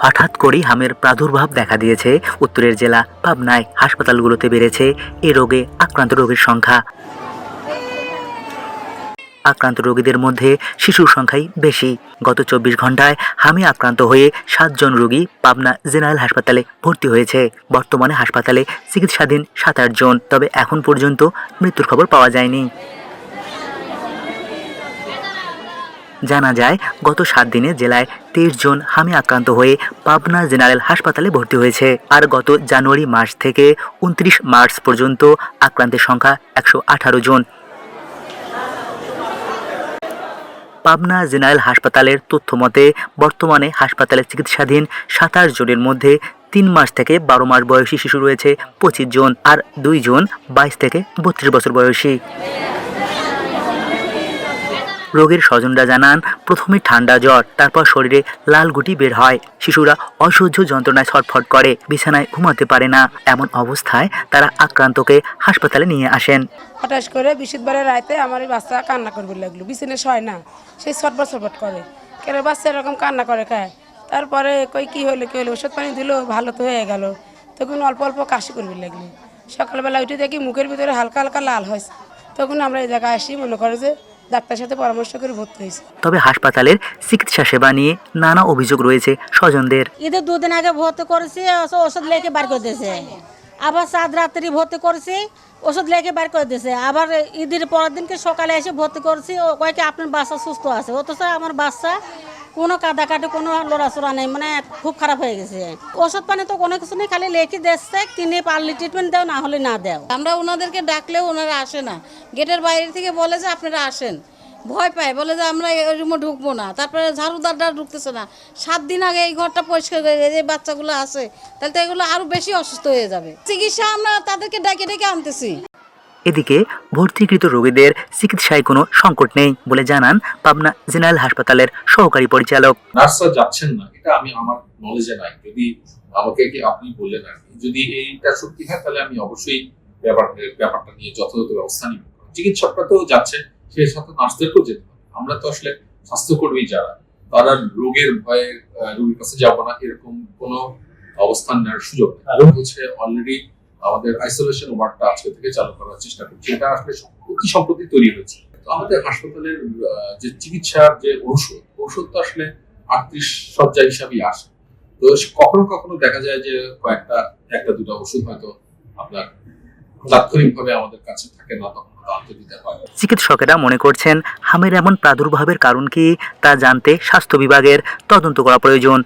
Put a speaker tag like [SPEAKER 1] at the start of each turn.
[SPEAKER 1] হঠাৎ করেই হামের প্রাদুর্ভাব দেখা দিয়েছে উত্তরের জেলা পাবনায়। হাসপাতালগুলোতে বেড়েছে এ রোগে আক্রান্ত রোগীর সংখ্যা। আক্রান্ত রোগীদের মধ্যে শিশুর সংখ্যাই বেশি। গত 24 ঘন্টায় হামে আক্রান্ত হয়ে 7 জন রোগী পাবনা জেনারেল হাসপাতালে ভর্তি হয়েছে। বর্তমানে হাসপাতালে চিকিৎসাধীন 27 জন, তবে এখন পর্যন্ত মৃত্যুর খবর পাওয়া যায়নি। জানা যায়, গত 7 দিনে জেলায় 23 জন হামে আক্রান্ত হয়ে পাবনা জেনারেল হাসপাতালে ভর্তি হয়েছে। আর গত জানুয়ারি মাস থেকে 29 মার্চ পর্যন্ত আক্রান্তের সংখ্যা 118 জন। পাবনা জেনারেল হাসপাতালের তথ্য মতে বর্তমানে হাসপাতালে চিকিৎসাধীন 27 জনের মধ্যে 3 মাস থেকে 12 মাস বয়সী শিশু রয়েছে 25 জন, আর 2 জন 22 থেকে 32 বছর বয়সী। রোগীর স্বজনরা জানান, প্রথমে ঠান্ডা জ্বর, তারপর শরীরে লাল গুটি বের হয়। শিশুরা অসহ্য যন্ত্রণায় ছটফট করে, বিছানায় ঘুমাতে পারে না। এমন অবস্থায় তারা আক্রান্তকে হাসপাতালে নিয়ে আসেন।
[SPEAKER 2] হঠাৎ করে বৃহস্পতিবারের রাতে আমার বাচ্চা কান্না করবে লাগলো, বিছানে শয় না, সেই ছটফট ছটফট করে। কেন বাচ্চা এরকম কান্না করে খায়? তারপরে কই কি হলো ওষুধ পানি দিল, ভালো তো হয়ে গেল। তখন অল্প অল্প কাশি করবে লাগলো। সকালবেলা উঠে দেখি মুখের ভিতরে হালকা হালকা লাল হয়েছে। তখন আমরা এই জায়গায় আসি, মনে করে যে ডাক্তারের সাথে পরামর্শ করে ভর্তি হয়েছে।
[SPEAKER 1] তবে হাসপাতালের চিকিৎসা সেবা নিয়ে নানা অভিযোগ রয়েছে স্বজনদের।
[SPEAKER 3] ঈদের 2 দিন আগে ভর্তি করেছি, ওষুধ লেগে বার করে দিয়েছে। আবার 7 রাত্রি ভর্তি করেছি, ওষুধ লেগে বার করে দিয়েছে। আবার ঈদের পরের দিনকে সকালে এসে ভর্তি করেছি, ও কয় কি আপনার বাচ্চা সুস্থ আছে। অথচ আমার বাচ্চা কোনো কাদাকাটি, কোনো লড়াচড়া নেই, মানে খুব খারাপ হয়ে গেছে। ওষুধ পানি তো কোনো কিছু নেই, খালি লেখি দিচ্ছে, কিনে পারলে ট্রিটমেন্ট দেও, না হলে না দেও।
[SPEAKER 4] আমরা ওনাদেরকে ডাকলেও ওনারা আসে না। গেটের বাইরে থেকে বলে যে আপনারা আসেন, ভয় পায়, বলে যে আমরা এই রুমে ঢুকবো না। তারপরে ঝাড়ুদাররা ঢুকতেছে না। 7 দিন আগে এই ঘরটা পরিষ্কার করে যে বাচ্চাগুলো আছে, তাহলে তো এগুলো আরো বেশি অসুস্থ হয়ে যাবে। চিকিৎসা আমরা তাদেরকে ডেকে ডেকে আনতেছি।
[SPEAKER 1] এদিকে ভর্তিকৃত রোগীদের চিকিৎসায় কোনো সংকট নেই বলে জানান পাবনা জেনারেল হাসপাতালের সহকারী পরিচালক।
[SPEAKER 5] নার্সরা যাচ্ছেন না, এটা আমি আমার নলেজে নাই। যদি আমাকে কি আপনি বললেন আর কি, যদি এইটা সত্যি হয় তাহলে আমি অবশ্যই ব্যাপারটা নিয়ে যথাযথ ব্যবস্থা নিব। চিকিৎসকরা তো যাচ্ছেন, সেই সাথে নার্সদেরকেও যেতে হবে। আমরা তো আসলে স্বাস্থ্যকর্মী যারা, তারা রোগের ভয়ে রোগীর কাছে যাব না এরকম কোনো অবস্থান নেওয়ার সুযোগ নেই। হচ্ছে অলরেডি আমাদের আইসোলেশন ওয়ার্ডটা আজকে থেকে চালু করার চেষ্টা করছি। এটা আসলে অতি সম্প্রতি তৈরি হয়েছে। তো আমাদের হাসপাতালের যে চিকিৎসার যে ঔষধ তো আসলে 38 শয্যা হিসাবেই আসে। তো কখনো কখনো দেখা যায় যে একটা দুটো ওষুধ হয়তো আপনার তাৎক্ষণিকভাবে আমাদের কাছে থাকে না, তখন আনতে দিতে হয়।
[SPEAKER 1] চিকিৎসকেরা মনে করছেন, হামের এমন প্রাদুর্ভাবের কারণ কি তা জানতে স্বাস্থ্য বিভাগের তদন্ত করা প্রয়োজন।